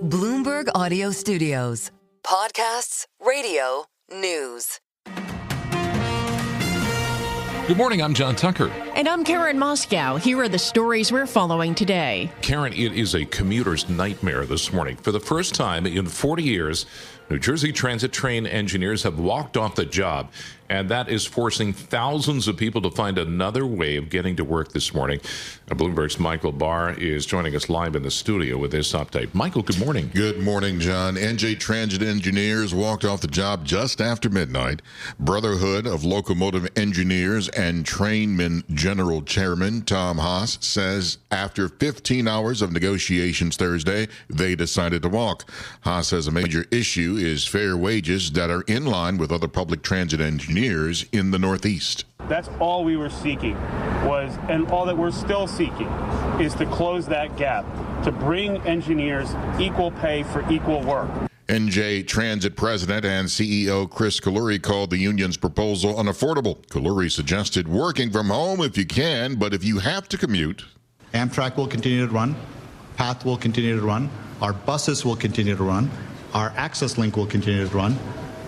Bloomberg Audio Studios. Podcasts, radio, news. Good morning, I'm John Tucker. And I'm Karen Moscow. Here are the stories we're following today. Karen, it is a commuter's nightmare this morning. For the first time in 40 years, New Jersey Transit train engineers have walked off the job, and that is forcing thousands of people to find another way of getting to work this morning. Bloomberg's Michael Barr is joining us live in the studio with this update. Michael, good morning. Good morning, John. NJ Transit engineers walked off the job just after midnight. Brotherhood of Locomotive Engineers and Trainmen General Chairman Tom Haas says after 15 hours of negotiations Thursday, they decided to walk. Haas says a major issue is fair wages that are in line with other public transit engineers in the Northeast. That's all we were seeking and all that we're still seeking is to close that gap, to bring engineers equal pay for equal work. NJ Transit President and CEO Chris Kaluri called the union's proposal unaffordable. Kaluri suggested working from home if you can, but if you have to commute. Amtrak will continue to run. PATH will continue to run. Our buses will continue to run. Our access link will continue to run.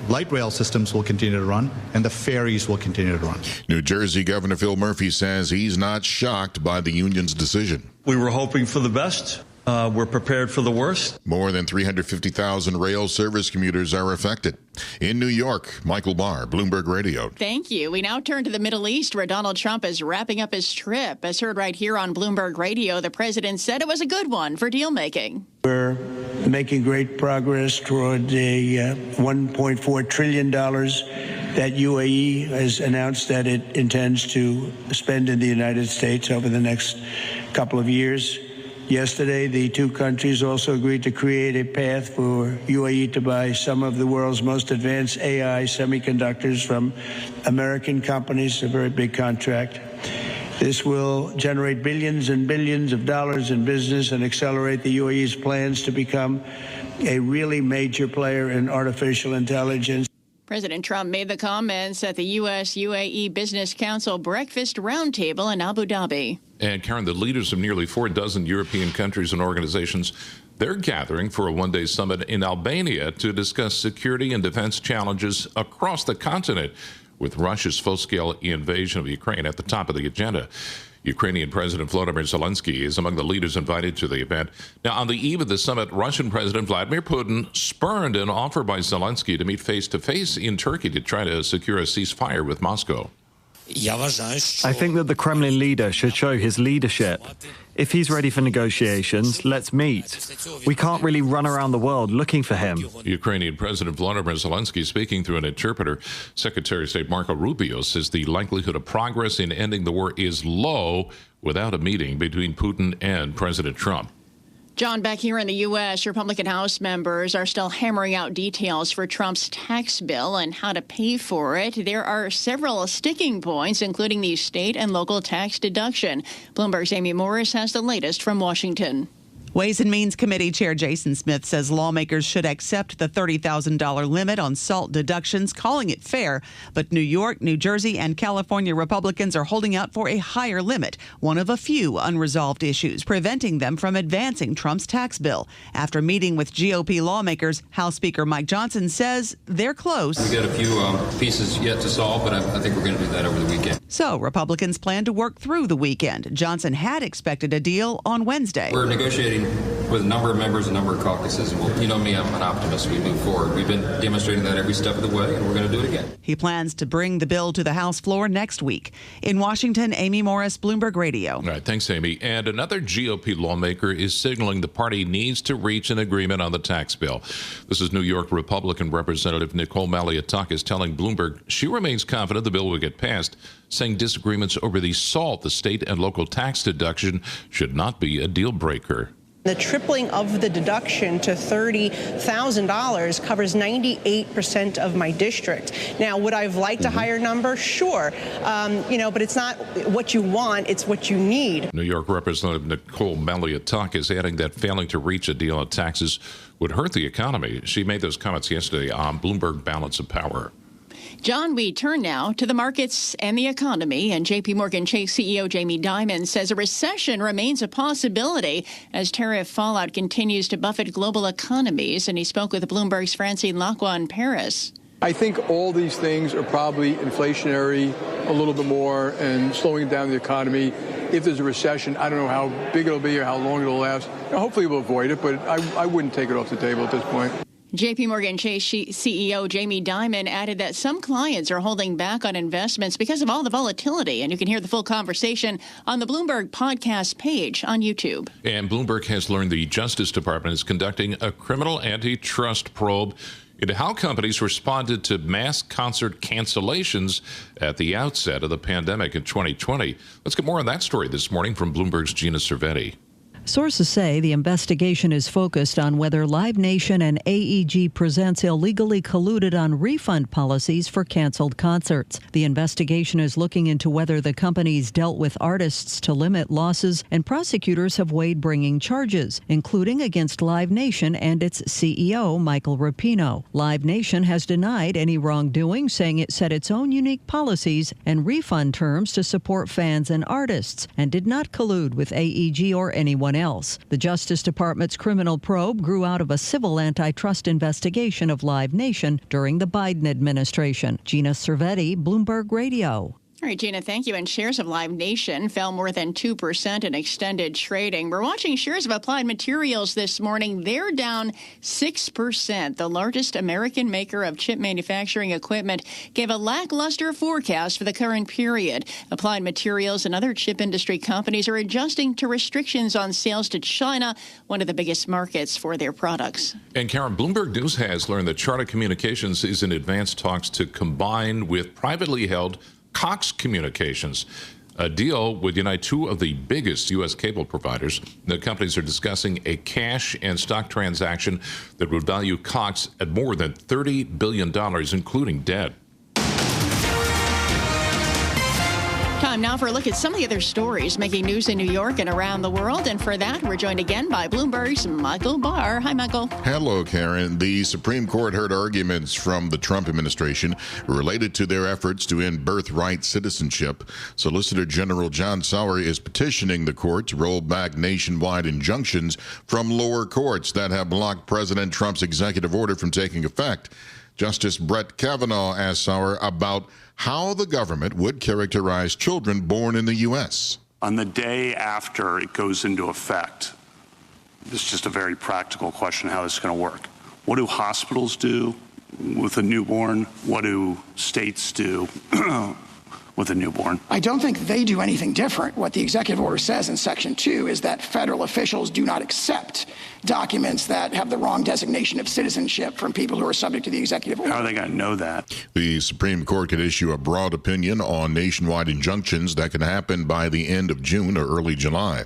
Light rail systems will continue to run, and the ferries will continue to run. New Jersey Governor Phil Murphy says he's not shocked by the union's decision. We were hoping for the best. We're prepared for the worst. More than 350,000 rail service commuters are affected. In New York, Michael Barr, Bloomberg Radio. Thank you. We now turn to the Middle East, where Donald Trump is wrapping up his trip. As heard right here on Bloomberg Radio, the president said it was a good one for deal-making. We're making great progress toward a $1.4 trillion that UAE has announced that it intends to spend in the United States over the next couple of years. Yesterday, the two countries also agreed to create a path for UAE to buy some of the world's most advanced AI semiconductors from American companies, a very big contract. This will generate billions and billions of dollars in business and accelerate the UAE's plans to become a really major player in artificial intelligence. President Trump made the comments at the U.S.-UAE Business Council Breakfast Roundtable in Abu Dhabi. And Karen, the leaders of nearly 4 dozen European countries and organizations, they're gathering for a one-day summit in Albania to discuss security and defense challenges across the continent, with Russia's full-scale invasion of Ukraine at the top of the agenda. Ukrainian President Volodymyr Zelenskiy is among the leaders invited to the event. Now, on the eve of the summit, Russian President Vladimir Putin spurned an offer by Zelenskiy to meet face-to-face in Turkey to try to secure a ceasefire with Moscow. I think that the Kremlin leader should show his leadership. If he's ready for negotiations, let's meet. We can't really run around the world looking for him. Ukrainian President Volodymyr Zelenskiy speaking through an interpreter. Secretary of State Marco Rubio says the likelihood of progress in ending the war is low without a meeting between Putin and President Trump. John, back here in the U.S., Republican House members are still hammering out details for Trump's tax bill and how to pay for it. There are several sticking points, including the state and local tax deduction. Bloomberg's Amy Morris has the latest from Washington. Ways and Means Committee Chair Jason Smith says lawmakers should accept the $30,000 limit on SALT deductions, calling it fair. But New York, New Jersey, and California Republicans are holding out for a higher limit, one of a few unresolved issues preventing them from advancing Trump's tax bill. After meeting with GOP lawmakers, House Speaker Mike Johnson says they're close. We got a few pieces yet to solve, but I think we're going to do that over the weekend. So Republicans plan to work through the weekend. Johnson had expected a deal on Wednesday. We're negotiating with a number of members, a number of caucuses. Well, you know me, I'm an optimist. We move forward. We've been demonstrating that every step of the way, and we're going to do it again. He plans to bring the bill to the House floor next week. In Washington, Amy Morris, Bloomberg Radio. All right, thanks, Amy. And another GOP lawmaker is signaling the party needs to reach an agreement on the tax bill. This is New York Republican Representative Nicole Maliotakis telling Bloomberg she remains confident the bill will get passed, saying disagreements over the SALT, the state and local tax deduction, should not be a deal breaker. The tripling of the deduction to $30,000 covers 98% of my district. Now, would I have liked a higher number? Sure. But it's not what you want, it's what you need. New York Representative Nicole Maliotakis adding that failing to reach a deal on taxes would hurt the economy. She made those comments yesterday on Bloomberg Balance of Power. John, we turn now to the markets and the economy. And J.P. Morgan Chase CEO Jamie Dimon says a recession remains a possibility as tariff fallout continues to buffet global economies. And he spoke with Bloomberg's Francine Lacqua in Paris. I think all these things are probably inflationary a little bit more and slowing down the economy. If there's a recession, I don't know how big it'll be or how long it'll last. Hopefully we'll avoid it, but I wouldn't take it off the table at this point. J.P. Morgan Chase CEO Jamie Dimon added that some clients are holding back on investments because of all the volatility. And you can hear the full conversation on the Bloomberg podcast page on YouTube. And Bloomberg has learned the Justice Department is conducting a criminal antitrust probe into how companies responded to mass concert cancellations at the outset of the pandemic in 2020. Let's get more on that story this morning from Bloomberg's Gina Cervetti. Sources say the investigation is focused on whether Live Nation and AEG Presents illegally colluded on refund policies for canceled concerts. The investigation is looking into whether the companies dealt with artists to limit losses, and prosecutors have weighed bringing charges, including against Live Nation and its CEO, Michael Rapino. Live Nation has denied any wrongdoing, saying it set its own unique policies and refund terms to support fans and artists, and did not collude with AEG or anyone else. The Justice Department's criminal probe grew out of a civil antitrust investigation of Live Nation during the Biden administration. Gina Cervetti, Bloomberg Radio. All right, Gina, thank you. And shares of Live Nation fell more than 2% in extended trading. We're watching shares of Applied Materials this morning. They're down 6%. The largest American maker of chip manufacturing equipment gave a lackluster forecast for the current period. Applied Materials and other chip industry companies are adjusting to restrictions on sales to China, one of the biggest markets for their products. And Karen, Bloomberg News has learned that Charter Communications is in advanced talks to combine with privately held Cox Communications. A deal would unite two of the biggest U.S. cable providers. The companies are discussing a cash and stock transaction that would value Cox at more than $30 billion, including debt. Time now for a look at some of the other stories making news in New York and around the world. And for that, we're joined again by Bloomberg's Michael Barr. Hi, Michael. Hello, Karen. The Supreme Court heard arguments from the Trump administration related to their efforts to end birthright citizenship. Solicitor General John Sauer is petitioning the court to roll back nationwide injunctions from lower courts that have blocked President Trump's executive order from taking effect. Justice Brett Kavanaugh asked Sauer about how the government would characterize children born in the U.S. On the day after it goes into effect, this is just a very practical question how this is going to work. What do hospitals do with a newborn? What do states do with a newborn? I don't think they do anything different. What the executive order says in Section 2 is that federal officials do not accept documents that have the wrong designation of citizenship from people who are subject to the executive order. How are they going to know that? The Supreme Court could issue a broad opinion on nationwide injunctions that could happen by the end of June or early July.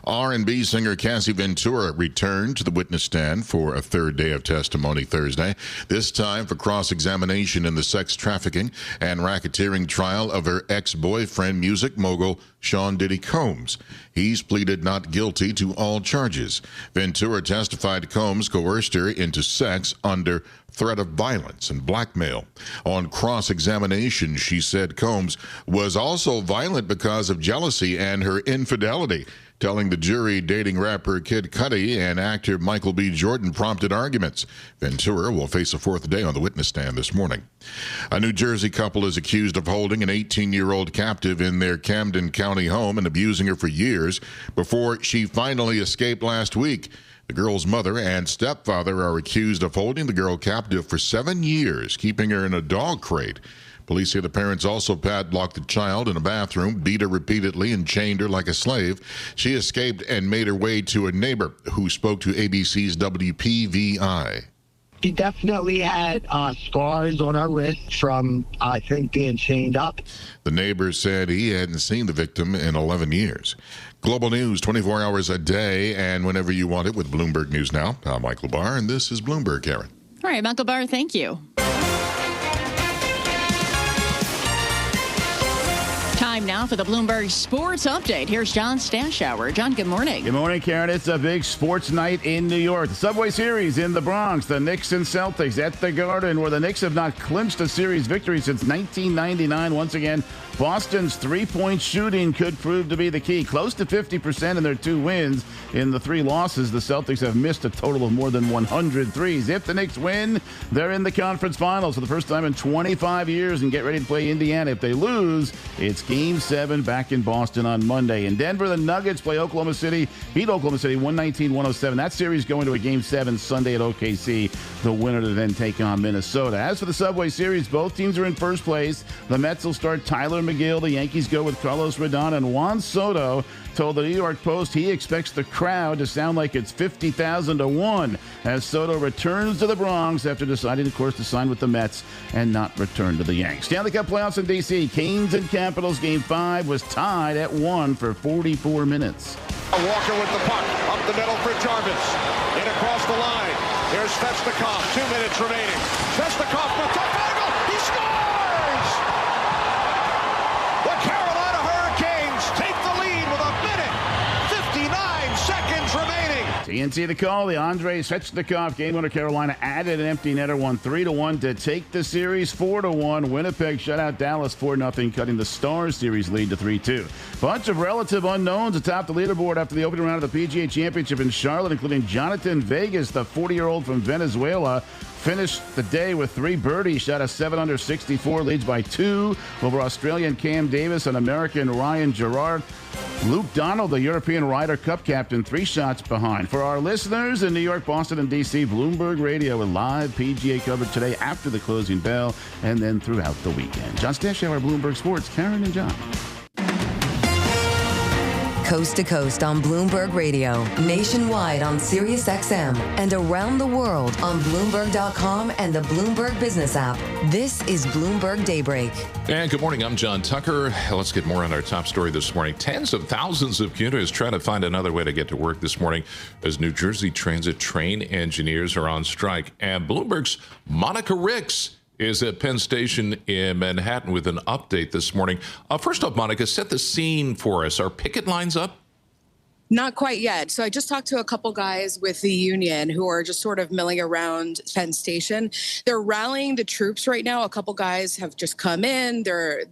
R&B singer Cassie Ventura returned to the witness stand for a third day of testimony Thursday, this time for cross-examination in the sex trafficking and racketeering trial of her ex-boyfriend, music mogul Sean Diddy Combs. He's pleaded not guilty to all charges. Ventura testified Combs coerced her into sex under threat of violence and blackmail. On cross-examination, she said Combs was also violent because of jealousy and her infidelity, telling the jury dating rapper Kid Cudi and actor Michael B. Jordan prompted arguments. Ventura will face a fourth day on the witness stand this morning. A New Jersey couple is accused of holding an 18-year-old captive in their Camden County home and abusing her for years before she finally escaped last week. The girl's mother and stepfather are accused of holding the girl captive for 7 years, keeping her in a dog crate. Police say the parents also padlocked the child in a bathroom, beat her repeatedly, and chained her like a slave. She escaped and made her way to a neighbor who spoke to ABC's WPVI. She definitely had scars on her wrist from, I think, being chained up. The neighbor said he hadn't seen the victim in 11 years. Global news 24 hours a day and whenever you want it with Bloomberg News Now. I'm Michael Barr, and this is Bloomberg, Karen. All right, Michael Barr, thank you. Time Time now for the Bloomberg Sports Update. Here's John Stashower. John, good morning. Good morning, Karen. It's a big sports night in New York. The Subway Series in the Bronx. The Knicks and Celtics at the Garden, where the Knicks have not clinched a series victory since 1999. Once again, Boston's three-point shooting could prove to be the key. Close to 50% in their 2 wins. In the 3 losses, the Celtics have missed a total of more than 100 threes. If the Knicks win, they're in the conference finals for the first time in 25 years and get ready to play Indiana. If they lose, it's Game 7 back in Boston on Monday. In Denver, the Nuggets beat Oklahoma City 119-107. That series going to a Game 7 Sunday at OKC. The winner to then take on Minnesota. As for the Subway Series, both teams are in first place. The Mets will start Tyler McGill. The Yankees go with Carlos Rodon, and Juan Soto told the New York Post he expects the crowd to sound like it's 50,000 to 1 as Soto returns to the Bronx after deciding, of course, to sign with the Mets and not return to the Yanks. Stanley Cup playoffs in D.C. Canes and Capitals Game 5 was tied at 1 for 44 minutes. Walker with the puck up the middle for Jarvis. In across the line. Here's Svechnikov. 2 minutes remaining. Svechnikov for Tofago. He scores! The Carolina Hurricanes take the lead with 1:59 seconds remaining. TNT to call. The Andrei Svechnikov game winner. Carolina added an empty netter, won 3-1 to take the series 4-1. Winnipeg shut out Dallas 4-0, cutting the Stars series lead to 3-2. Bunch of relative unknowns atop the leaderboard after the opening round of the PGA Championship in Charlotte, including Jonathan Vegas, the 40-year-old from Venezuela. Finished the day with 3 birdies, shot a 7 under 64, leads by 2 over Australian Cam Davis and American Ryan Gerard. Luke Donald, the European Ryder Cup captain, 3 shots behind. For our listeners in New York, Boston, and D.C., Bloomberg Radio with live PGA coverage today after the closing bell and then throughout the weekend. John Stashower, Bloomberg Sports. Karen and John. Coast to coast on Bloomberg Radio, nationwide on Sirius XM, and around the world on Bloomberg.com and the Bloomberg Business app. This is Bloomberg Daybreak. And good morning, I'm John Tucker. Let's get more on our top story this morning. Tens of thousands of commuters try to find another way to get to work this morning as New Jersey Transit train engineers are on strike. And Bloomberg's Monica Ricks is at Penn Station in Manhattan with an update this morning. First off, Monica, set the scene for us. Are picket lines up? Not quite yet. So I just talked to a couple guys with the union who are just sort of milling around Penn Station. They're rallying the troops right now. A couple guys have just come in. They're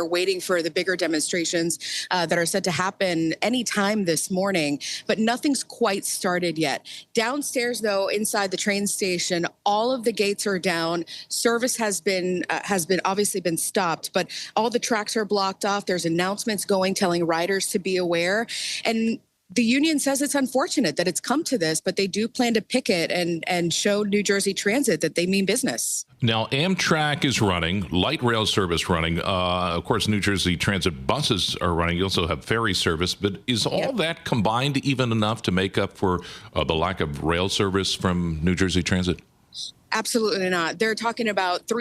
waiting for the bigger demonstrations that are set to happen anytime this morning, but nothing's quite started yet. Downstairs, though, inside the train station, all of the gates are down. Service has been obviously been stopped, but all the tracks are blocked off. There's announcements going, telling riders to be aware. And the union says it's unfortunate that it's come to this, but they do plan to picket and show New Jersey Transit that they mean business. Now, Amtrak is running, light rail service running. Of course, New Jersey Transit buses are running. You also have ferry service. But is all that combined even enough to make up for the lack of rail service from New Jersey Transit? Absolutely not. They're talking about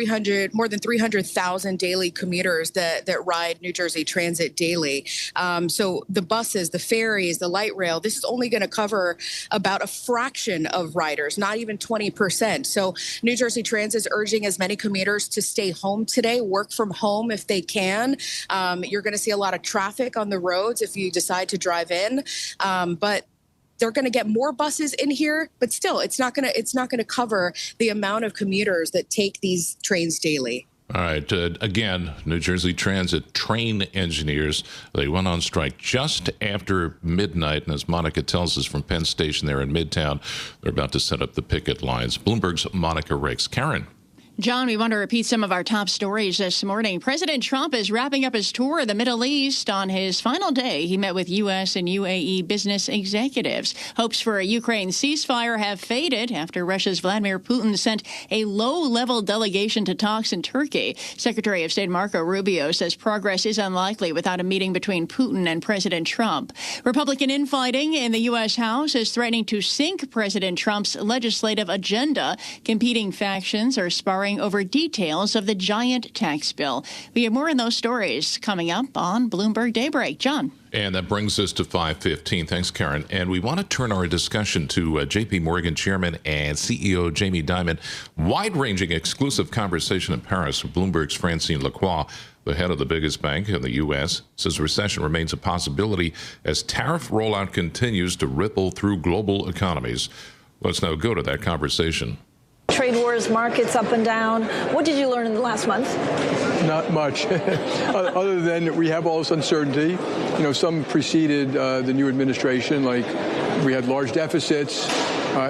more than 300,000 daily commuters that ride New Jersey Transit daily. So the buses, the ferries, the light rail, this is only going to cover about a fraction of riders, not even 20%. So New Jersey Transit is urging as many commuters to stay home today, work from home if they can. You're going to see a lot of traffic on the roads if you decide to drive in. But they're going to get more buses in here, but still, it's not going to cover the amount of commuters that take these trains daily. All right. Again, New Jersey Transit train engineers, they went on strike just after midnight. And as Monica tells us from Penn Station there in Midtown, they're about to set up the picket lines. Bloomberg's Monica Ricks. Karen. John, we want to repeat some of our top stories this morning. President Trump is wrapping up his tour of the Middle East. On his final day, he met with U.S. and UAE business executives. Hopes for a Ukraine ceasefire have faded after Russia's Vladimir Putin sent a low-level delegation to talks in Turkey. Secretary of State Marco Rubio says progress is unlikely without a meeting between Putin and President Trump. Republican infighting in the U.S. House is threatening to sink President Trump's legislative agenda. Competing factions are sparring over details of the giant tax bill. We have more on those stories coming up on Bloomberg Daybreak. John. And that brings us to 5:15. Thanks, Karen. And we want to turn our discussion to J.P. Morgan Chairman and CEO Jamie Dimon. Wide-ranging exclusive conversation in Paris with Bloomberg's Francine Lacroix, the head of the biggest bank in the U.S., says recession remains a possibility as tariff rollout continues to ripple through global economies. Let's now go to that conversation. Trade wars, markets up and down. What did you learn in the last month? Not much, other than we have all this uncertainty. You know, some preceded the new administration, like we had large deficits,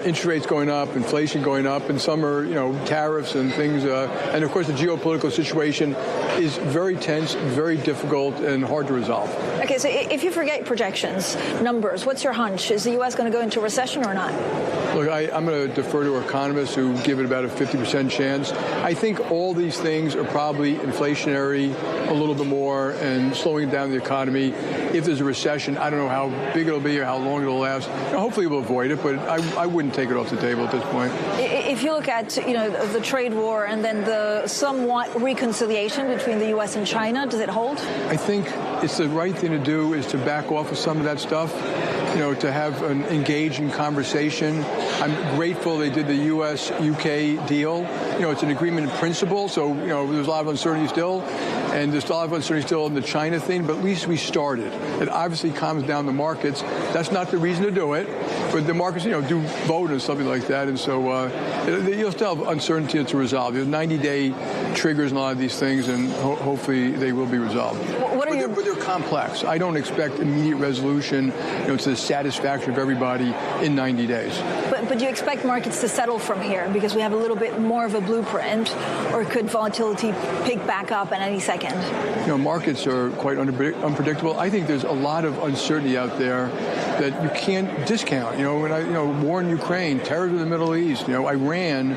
interest rates going up, inflation going up, and some are, you know, tariffs and things. And of course, the geopolitical situation is very tense, very difficult, and hard to resolve. Okay, so if you forget projections, numbers, what's your hunch? Is the U.S. going to go into recession or not? Look, I'm going to defer to economists who give it about a 50% chance. I think all these things are probably inflationary a little bit more and slowing down the economy. If there's a recession, I don't know how big it'll be or how long it'll last. Hopefully we'll avoid it, but I wouldn't take it off the table at this point. If you look at, you know, the trade war and then the somewhat reconciliation between the U.S. and China, does it hold? I think it's the right thing to do is to back off of some of that stuff, you know, to have an engaging conversation. I'm grateful they did the U.S.-UK deal. You know, it's an agreement in principle, so, you know, there's a lot of uncertainty still, and there's a lot of uncertainty still in the China thing, but at least we started. It obviously calms down the markets. That's not the reason to do it, but the markets, you know, do vote and something like that, and so you'll still have uncertainty to resolve. There's 90-day triggers in a lot of these things, and hopefully they will be resolved. But they're complex. I don't expect immediate resolution, you know, to the satisfaction of everybody in 90 days. But do you expect markets to settle from here because we have a little bit more of a blueprint, or could volatility pick back up at any second? You know, markets are quite unpredictable. I think there's a lot of uncertainty out there that you can't discount. You know, war in Ukraine, terrorism in the Middle East, you know, Iran,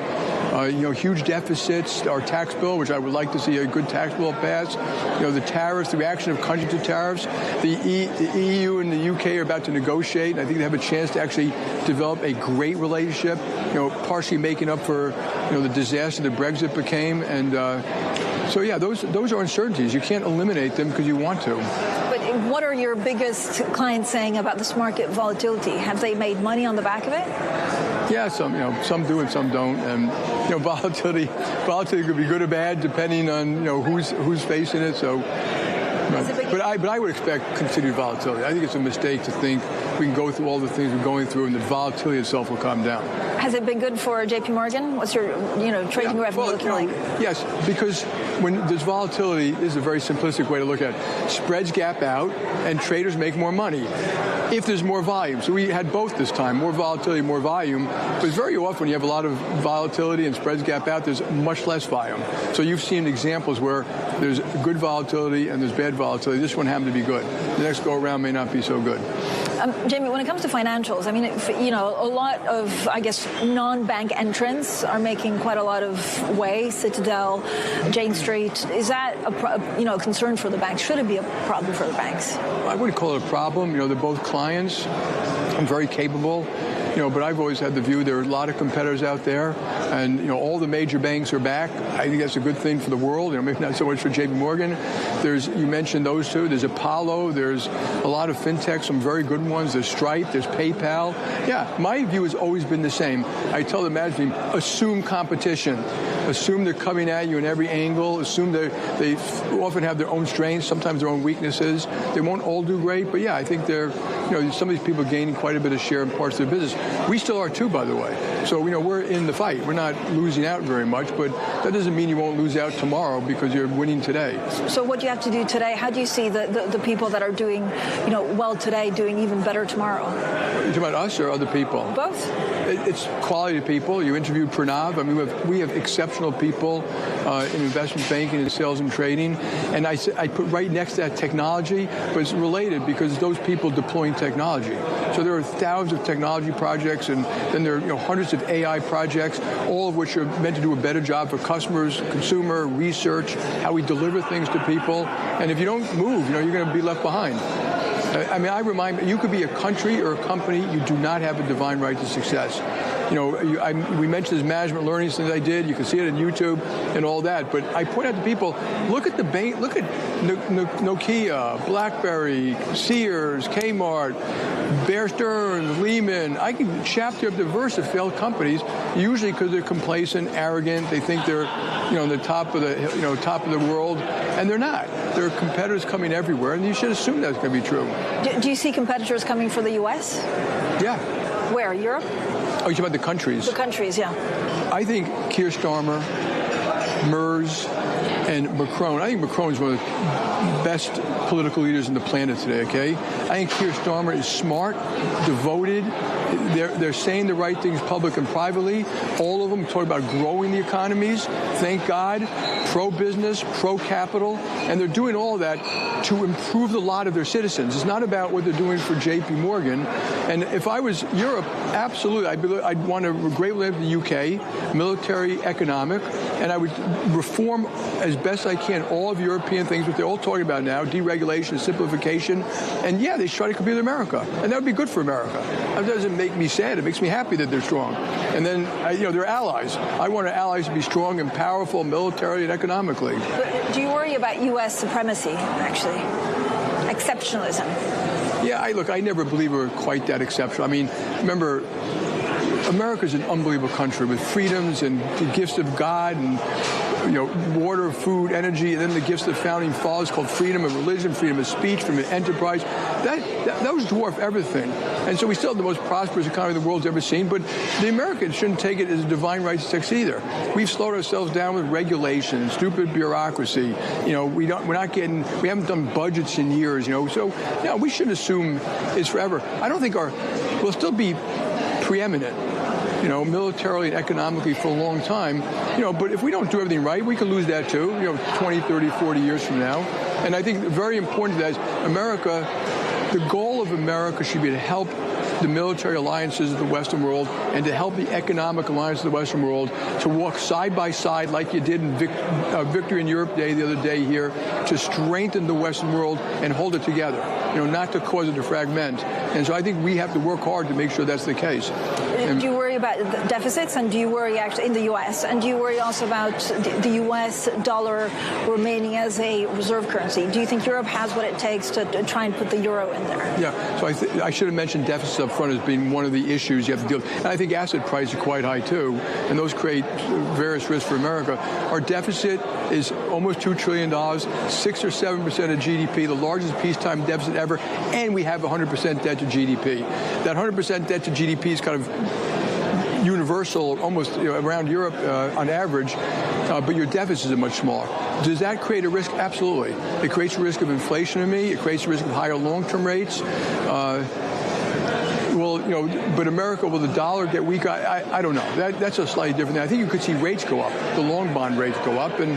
you know, huge deficits, our tax bill, which I would like to see a good tax bill pass. You know, the tariffs, the reaction of countries to tariffs. The EU and the UK are about to negotiate, and I think they have a chance to actually develop a great relationship, you know, partially making up for, you know, the disaster that Brexit became. And so, yeah, those are uncertainties. You can't eliminate them because you want to. But what are your biggest clients saying about this market volatility? Have they made money on the back of it? Yeah, some do and some don't, and you know, volatility could be good or bad depending on, you know, who's facing it. So, but I would expect continued volatility. I think it's a mistake to think we can go through all the things we're going through and the volatility itself will calm down. Has it been good for J.P. Morgan? What's your, you know, trading revenue looking like? Yes, because when there's volatility, this is a very simplistic way to look at it. Spreads gap out and traders make more money if there's more volume. So we had both this time, more volatility, more volume. But very often when you have a lot of volatility and spreads gap out, there's much less volume. So you've seen examples where there's good volatility and there's bad volatility. This one happened to be good. The next go around may not be so good. Jamie, when it comes to financials, I mean, you know, a lot of, I guess, non-bank entrants are making quite a lot of way. Citadel, Jane Street. Is that a concern for the banks? Should it be a problem for the banks? I wouldn't call it a problem. You know, they're both clients and very capable. You know, but I've always had the view there are a lot of competitors out there, and, you know, all the major banks are back. I think that's a good thing for the world. You know, maybe not so much for J.P. Morgan. You mentioned those two. There's Apollo. There's a lot of fintechs, some very good ones. There's Stripe. There's PayPal. Yeah, my view has always been the same. I tell the management team, assume competition. Assume they're coming at you in every angle. Assume they often have their own strengths, sometimes their own weaknesses. They won't all do great, but yeah, I think they're, you know, some of these people are gaining quite a bit of share in parts of their business. We still are too, by the way. So, you know, we're in the fight. We're not losing out very much, but that doesn't mean you won't lose out tomorrow because you're winning today. So what do you have to do today? How do you see the people that are doing, you know, well today doing even better tomorrow? Are you talking about us or other people? Both. It's quality people. You interviewed Pranav. I mean, we have exceptional people in investment banking and sales and trading. And I put right next to that technology, but it's related because those people deploying technology. So there are thousands of technology projects, and then there are, you know, hundreds of AI projects, all of which are meant to do a better job for customers, consumer, research, how we deliver things to people. And if you don't move, you know, you're going to be left behind. I mean, I remind you, could be a country or a company. You do not have a divine right to success. We mentioned this management learning thing that I did. You can see it on YouTube and all that. But I point out to people, look at Nokia, BlackBerry, Sears, Kmart, Bear Stearns, Lehman. I can chapter up the verse of failed companies, usually because they're complacent, arrogant. They think they're, on the top of the world, and they're not. There are competitors coming everywhere, and you should assume that's going to be true. Do you see competitors coming for the U.S.? Yeah. Where? Europe? Oh, you're talking about the countries? The countries, yeah. I think Keir Starmer, Merz, and Macron. I think Macron is one of the best political leaders on the planet today, okay? I think Keir Starmer is smart, devoted. They're saying the right things public and privately. All of them talk about growing the economies, thank God, pro-business, pro-capital, and they're doing all that to improve the lot of their citizens. It's not about what they're doing for J.P. Morgan. And if I was Europe, absolutely, I'd want to greatly live in the UK, military, economic, and I would reform as best I can all of European things, what they're all talking about now, deregulation, simplification, and yeah, they should try to compete with America, and that would be good for America. That doesn't make me sad. It makes me happy that they're strong. And then, they're allies. I want our allies to be strong and powerful militarily and economically. But do you worry about U.S. supremacy, actually? Exceptionalism? Yeah, I never believe we're quite that exceptional. I mean, remember, America's an unbelievable country with freedoms and the gifts of God and, water, food, energy, and then the gifts of the founding fathers called freedom of religion, freedom of speech, freedom of enterprise. Those dwarf everything. And so we still have the most prosperous economy the world's ever seen, but the Americans shouldn't take it as a divine right to succeed either. We've slowed ourselves down with regulation, stupid bureaucracy. We haven't done budgets in years, so we shouldn't assume it's forever. I don't think we'll still be preeminent, militarily and economically for a long time, but if we don't do everything right, we could lose that too, 20, 30, 40 years from now. And I think very important to that is America, the goal of America should be to help the military alliances of the Western world and to help the economic alliance of the Western world to walk side by side like you did in Victory in Europe Day the other day here, to strengthen the Western world and hold it together, not to cause it to fragment. And so I think we have to work hard to make sure that's the case. Do you worry about the deficits, and do you worry actually in the U.S., and do you worry also about the U.S. dollar remaining as a reserve currency? Do you think Europe has what it takes to try and put the euro in there? Yeah, so I should have mentioned deficits up front as being one of the issues you have to deal with. And I think asset prices are quite high too, and those create various risks for America. Our deficit is almost $2 trillion, 6 or 7% of GDP, the largest peacetime deficit ever, and we have 100% debt to GDP. That 100% debt to GDP is kind of universal, almost around Europe on average, but your deficits are much smaller. Does that create a risk? Absolutely. It creates a risk of inflation to me. It creates a risk of higher long-term rates. But America, will the dollar get weak? I don't know. That's a slightly different thing. I think you could see rates go up, the long bond rates go up, and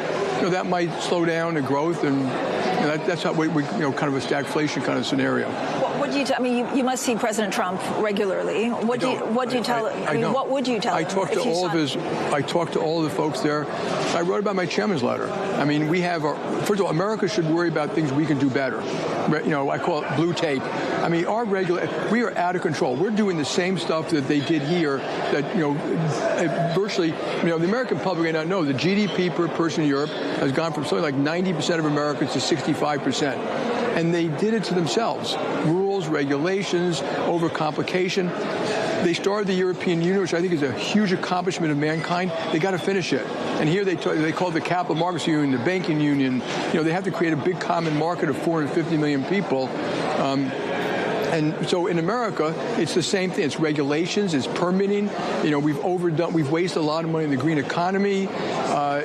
that might slow down the growth, and that's how we kind of a stagflation kind of scenario. What do you tell? You must see President Trump regularly. What do you tell? What would you tell him? I talked to all of the folks there. I wrote about my chairman's letter. We have first of all, America should worry about things we can do better. I call it blue tape. We are out of control. We're doing the same stuff that they did here. That virtually, the American public may not know the GDP per person in Europe has gone from something like 90% of Americans to 65%, and they did it to themselves. Rules, regulations, overcomplication. They started the European Union, which I think is a huge accomplishment of mankind. They got to finish it. And here they call it the Capital Markets Union, the Banking Union. They have to create a big common market of 450 million people. And so in America, it's the same thing. It's regulations, it's permitting. We've wasted a lot of money in the green economy.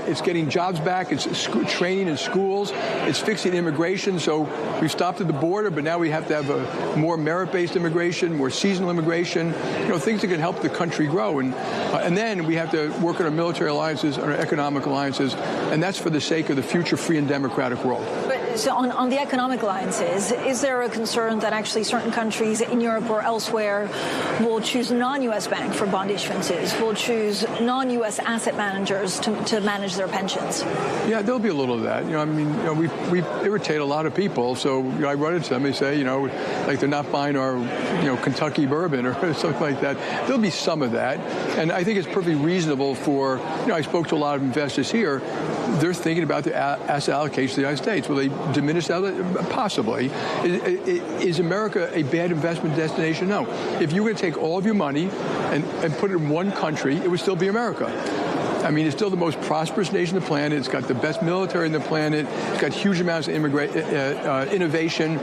It's getting jobs back. It's training in schools. It's fixing immigration. So we've stopped at the border, but now we have to have a more merit-based immigration, more seasonal immigration. Things that can help the country grow. And then we have to work on our military alliances, on our economic alliances, and that's for the sake of the future free and democratic world. But So on the economic alliances, is there a concern that actually certain countries in Europe or elsewhere will choose non-U.S. bank for bond issuances, will choose non-U.S. asset managers to manage their pensions? Yeah, there'll be a little of that. We irritate a lot of people. So I run into them. They say, like they're not buying our, Kentucky bourbon or something like that. There'll be some of that, and I think it's perfectly reasonable for. I spoke to a lot of investors here. They're thinking about their asset allocation to the United States. Will they diminish that? Possibly. Is America a bad investment destination? No. If you were going to take all of your money and put it in one country, it would still be America. I mean, it's still the most prosperous nation on the planet. It's got the best military on the planet. It's got huge amounts of innovation.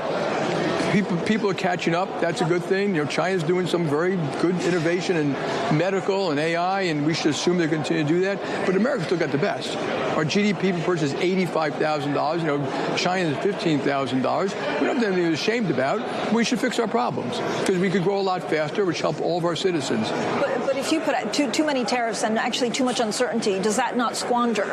People are catching up. That's a good thing. China's doing some very good innovation in medical and AI, and we should assume they're going to continue to do that. But America's still got the best. Our GDP per person is $85,000. China's $15,000. We don't have anything to be ashamed about. We should fix our problems because we could grow a lot faster, which help all of our citizens. But if you put out too many tariffs and actually too much uncertainty, does that not squander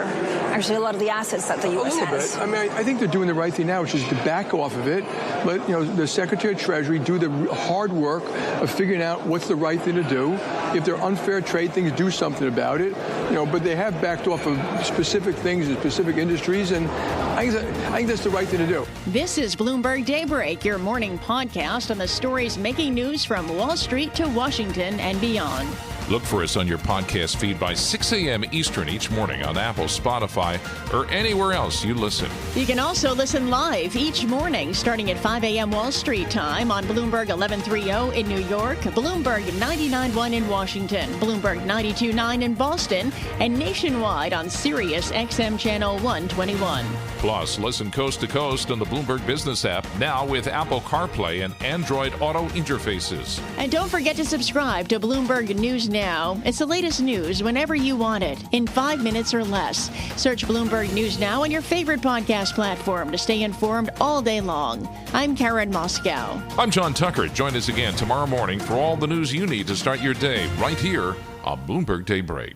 actually a lot of the assets that the U.S. has? A little bit. I mean, I think they're doing the right thing now, which is to back off of it. Let the Secretary of Treasury do the hard work of figuring out what's the right thing to do. If there are unfair trade things, do something about it. But they have backed off of specific things in specific industries, and I think that's the right thing to do. This is Bloomberg Daybreak, your morning podcast on the stories making news from Wall Street to Washington and beyond. Look for us on your podcast feed by 6 a.m. Eastern each morning on Apple, Spotify, or anywhere else you listen. You can also listen live each morning starting at 5 a.m. Wall Street time on Bloomberg 1130 in New York, Bloomberg 99.1 in Washington, Bloomberg 92.9 in Boston, and nationwide on Sirius XM Channel 121. Plus, listen coast to coast on the Bloomberg Business app, now with Apple CarPlay and Android Auto interfaces. And don't forget to subscribe to Bloomberg News Now. It's the latest news whenever you want it, in 5 minutes or less. Search Bloomberg News Now on your favorite podcast platform to stay informed all day long. I'm Karen Moscow. I'm John Tucker. Join us again tomorrow morning for all the news you need to start your day right here on Bloomberg Daybreak.